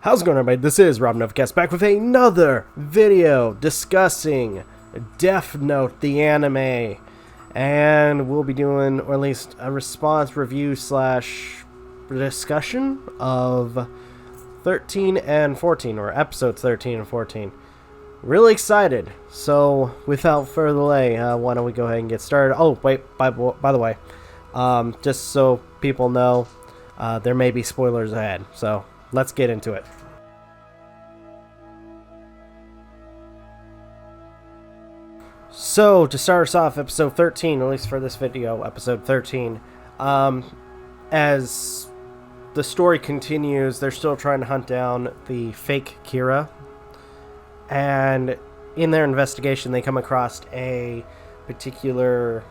How's it going, everybody? This is Novakast back with another video discussing Death Note, the anime. And we'll be doing, or at least a response review slash discussion of 13 and 14, or episodes 13 and 14. Really excited. So, without further delay, why don't we go ahead and get started. Oh, wait, by the way, just so people know, there may be spoilers ahead. So, let's get into it. So, to start us off, episode 13, at least for this video, episode 13, as the story continues, they're still trying to hunt down the fake Kira, and in their investigation, they come across a particular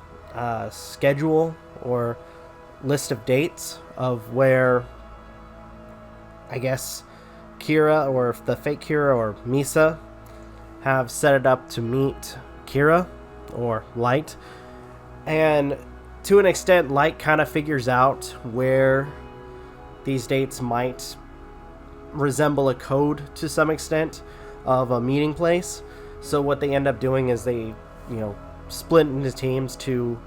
schedule or list of dates of where, I guess, Kira, or the fake Kira, or Misa, have set it up to meet Kira, or Light. And to an extent, Light kind of figures out where these dates might resemble a code to some extent of a meeting place. So what they end up doing is they, split into teams to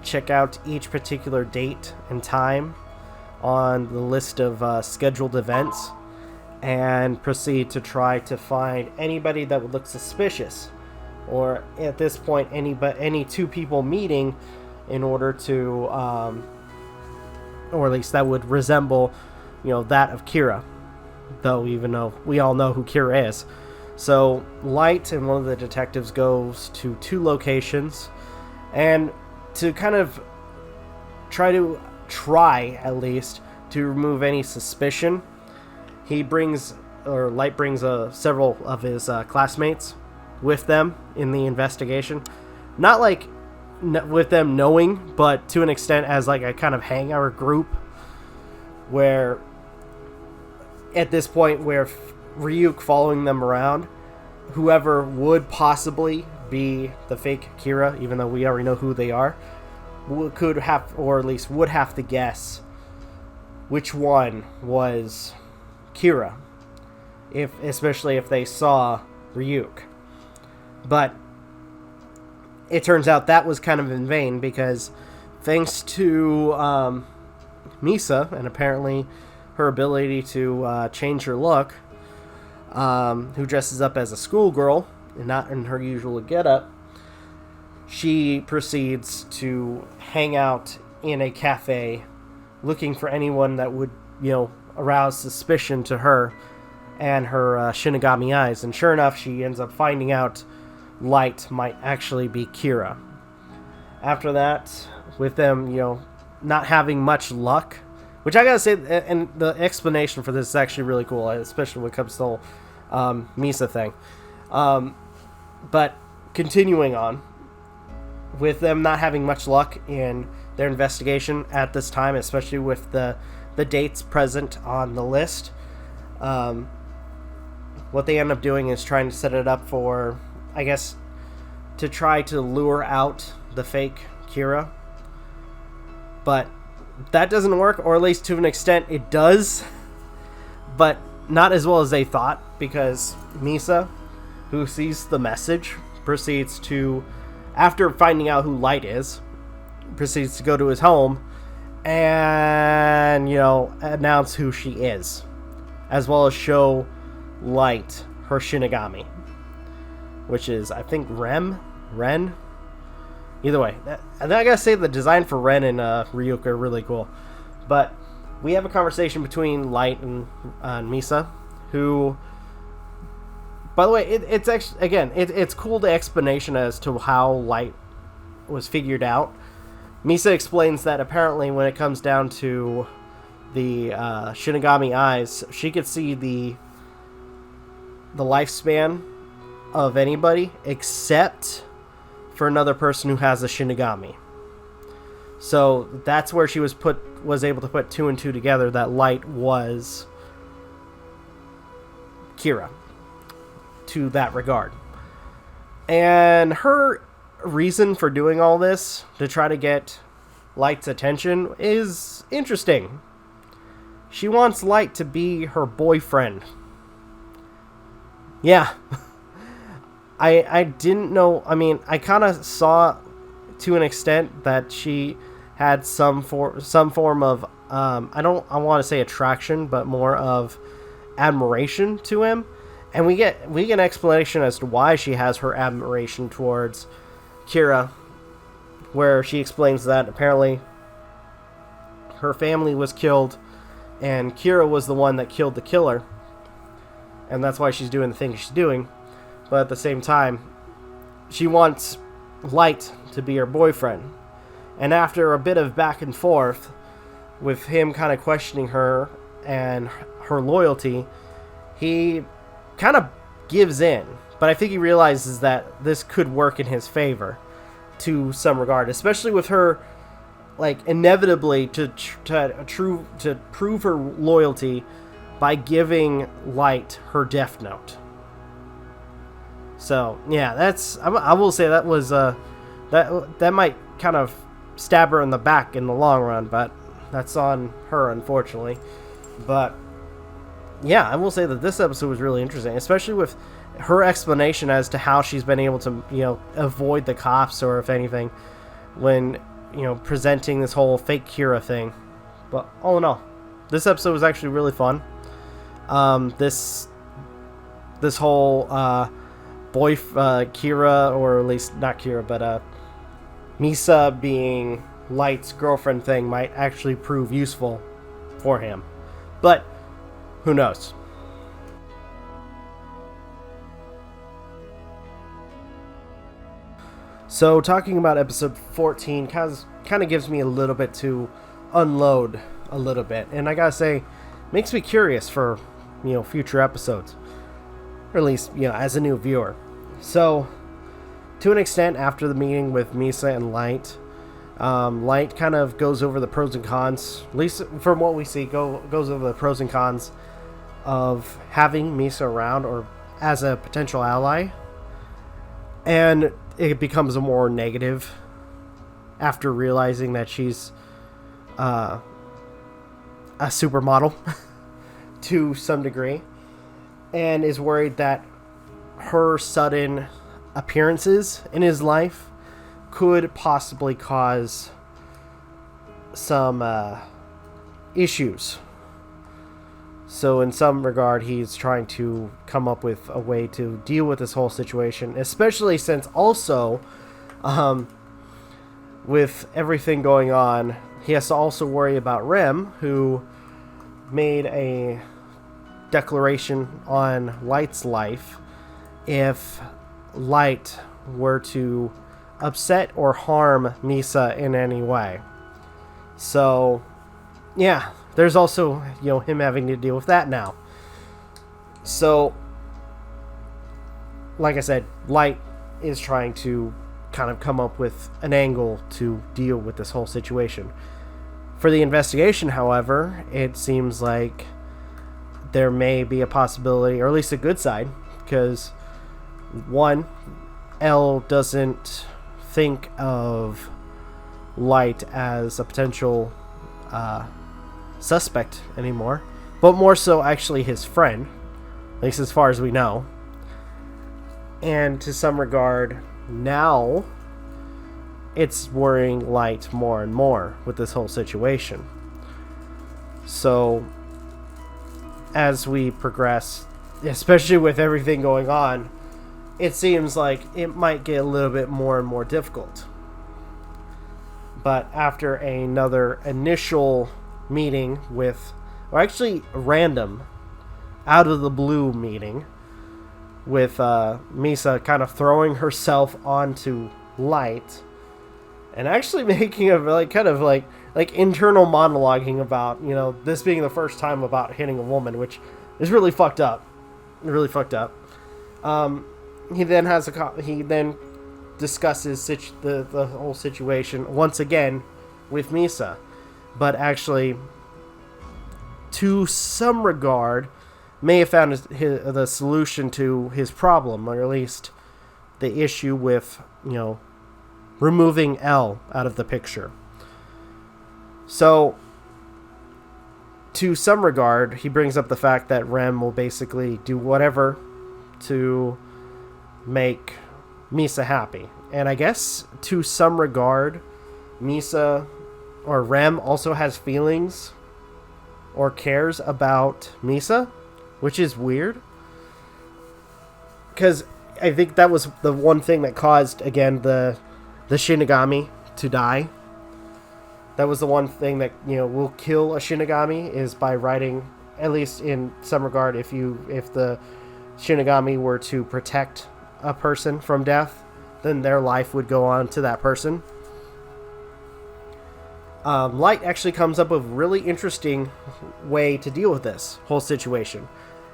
check out each particular date and time on the list of scheduled events, and proceed to try to find anybody that would look suspicious, or at this point any two people meeting, in order to or at least that would resemble that of Kira, though even though we all know who Kira is. So Light and one of the detectives goes to two locations, and to kind of try at least to remove any suspicion, Light brings several of his classmates with them in the investigation. Not like with them knowing, but to an extent as like a kind of hangout group, where at this point where Ryuk following them around, whoever would possibly be the fake Kira, even though we already know who they are, could have, or at least would have to guess which one was Kira, especially if they saw Ryuk. But it turns out that was kind of in vain, because thanks to Misa, and apparently her ability to change her look, who dresses up as a schoolgirl and not in her usual getup, she proceeds to hang out in a cafe looking for anyone that would, arouse suspicion to her and her Shinigami eyes. And sure enough, she ends up finding out Light might actually be Kira. After that, with them, not having much luck, which I gotta say, and the explanation for this is actually really cool, especially when it comes to the whole Misa thing. But continuing on, with them not having much luck in their investigation at this time, especially with the dates present on the list, what they end up doing is trying to set it up for, I guess, to try to lure out the fake Kira. But that doesn't work, or at least to an extent it does, but not as well as they thought, because Misa, who sees the message, proceeds to, after finding out who Light is, proceeds to go to his home and, announce who she is, as well as show Light her Shinigami, which is, I think, Ren? Either way, and I gotta say, the design for Ren and Ryuk are really cool. But we have a conversation between Light and Misa, who, by the way, it's actually, again, it's cool, the explanation as to how Light was figured out. Misa explains that apparently when it comes down to the Shinigami eyes, she could see the lifespan of anybody except for another person who has a Shinigami. So that's where she was able to put two and two together, that Light was Kira, to that regard. And her reason for doing all this, to try to get Light's attention, is interesting. She wants Light to be her boyfriend Yeah. I didn't know. I mean, I kind of saw to an extent that she had some form of I want to say attraction, but more of admiration to him, and we get an explanation as to why she has her admiration towards Kira, where she explains that apparently her family was killed and Kira was the one that killed the killer, and that's why she's doing the things she's doing. But at the same time, she wants Light to be her boyfriend. And after a bit of back and forth with him kind of questioning her and her loyalty, he kind of gives in. But I think he realizes that this could work in his favor to some regard, especially with her like inevitably to prove her loyalty by giving Light her death note. So yeah, I will say that was that might kind of stab her in the back in the long run, but that's on her, unfortunately. But yeah, I will say that this episode was really interesting, especially with her explanation as to how she's been able to, avoid the cops, or if anything, when, presenting this whole fake Kira thing. But all in all, this episode was actually really fun. This whole Kira, or at least not Kira, but Misa being Light's girlfriend thing might actually prove useful for him. But who knows? So talking about episode 14 kind of gives me a little bit to unload a little bit, and I gotta say, makes me curious for future episodes, or at least as a new viewer. So to an extent, after the meeting with Misa and Light, Light kind of goes over the pros and cons, at least from what we see, goes over the pros and cons of having Misa around or as a potential ally, and it becomes a more negative after realizing that she's a supermodel to some degree, and is worried that her sudden appearances in his life could possibly cause some issues. So in some regard, he's trying to come up with a way to deal with this whole situation, especially since also, with everything going on, he has to also worry about Rem, who made a declaration on Light's life if Light were to upset or harm Misa in any way. So, yeah, there's also, him having to deal with that now. So, like I said, Light is trying to kind of come up with an angle to deal with this whole situation. For the investigation, however, it seems like there may be a possibility, or at least a good side, because one, Elle doesn't think of Light as a potential suspect anymore, but more so actually his friend, at least as far as we know. And to some regard, now it's worrying Light more and more with this whole situation. So as we progress, especially with everything going on, it seems like it might get a little bit more and more difficult. But after another initial meeting with, or actually random, out of the blue meeting with Misa kind of throwing herself onto Light, and actually making a like internal monologuing about this being the first time about hitting a woman, which is really fucked up. Really fucked up. He then discusses the whole situation once again with Misa, but actually, to some regard, may have found the solution to his problem, or at least the issue with removing Elle out of the picture. So, to some regard, he brings up the fact that Rem will basically do whatever to make Misa happy. And I guess to some regard, Misa or Rem also has feelings or cares about Misa, which is weird. Because I think that was the one thing that caused, again, the Shinigami to die. That was the one thing that, will kill a Shinigami, is by writing, at least in some regard, if the Shinigami were to protect a person from death, then their life would go on to that person. Light actually comes up with a really interesting way to deal with this whole situation,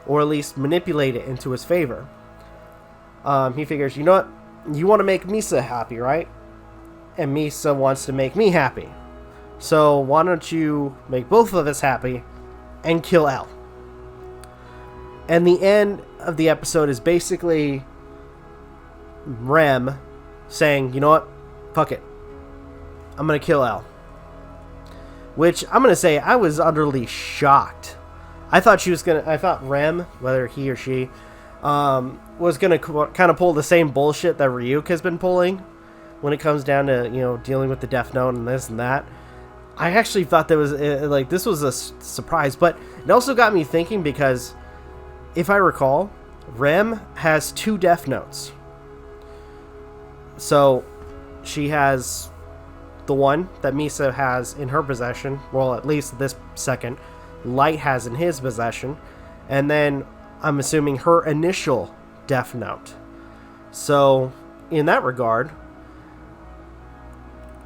or at least manipulate it into his favor. He figures, you know what? You want to make Misa happy, right? And Misa wants to make me happy. So why don't you make both of us happy and kill L? And the end of the episode is basically Rem saying, you know what? Fuck it. I'm going to kill L. Which, I'm going to say, I was utterly shocked. I thought Rem, whether he or she, was going to kind of pull the same bullshit that Ryuk has been pulling when it comes down to, dealing with the Death Note and this and that. I actually thought that was, this was a surprise, but it also got me thinking, because if I recall, Rem has 2 Death Notes. So, she has the one that Misa has in her possession, well, at least this second, Light has in his possession, and then I'm assuming her initial Death Note. So, in that regard,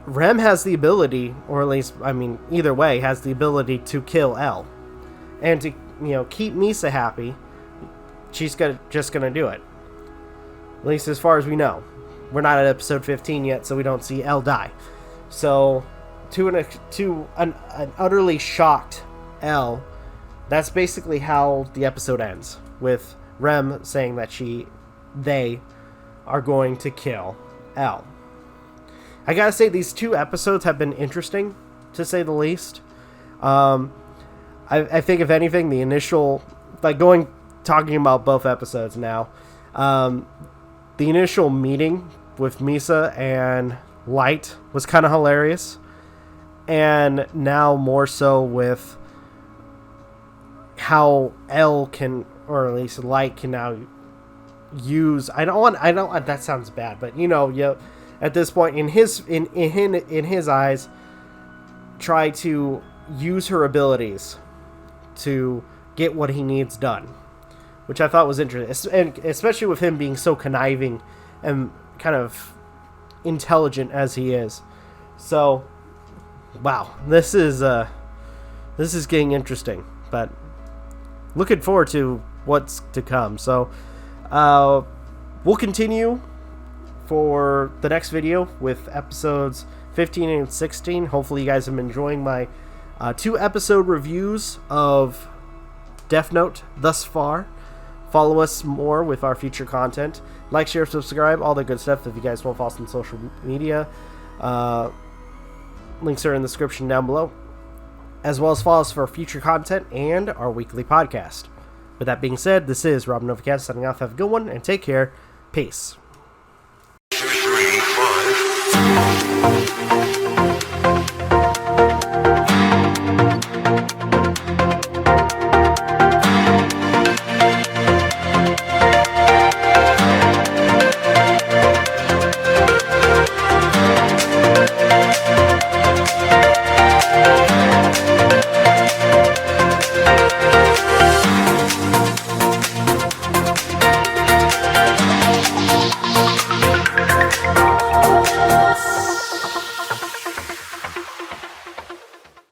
Rem has the ability, or at least, either way, has the ability to kill L. And to, keep Misa happy, she's just gonna do it. At least as far as we know. We're not at episode 15 yet, so we don't see L die. So, to an utterly shocked L, that's basically how the episode ends, with Rem saying that they are going to kill L. I gotta say, these 2 episodes have been interesting, to say the least. I think, if anything, the initial, talking about both episodes now, the initial meeting with Misa and Light was kind of hilarious, and now more so with how L can, or at least Light can now use, that sounds bad, but at this point in his eyes, try to use her abilities to get what he needs done, which I thought was interesting, and especially with him being so conniving and kind of intelligent as he is. So, wow, this is getting interesting, but looking forward to what's to come. So, we'll continue for the next video with episodes 15 and 16. Hopefully you guys have been enjoying my 2 episode reviews of Death Note thus far. Follow us more with our future content. Like, share, subscribe, all the good stuff. If you guys want to follow us on social media, links are in the description down below, as well as follow us for future content and our weekly podcast. With that being said, this is Rob Novakast signing off. Have a good one and take care. Peace. 2, 3, 5.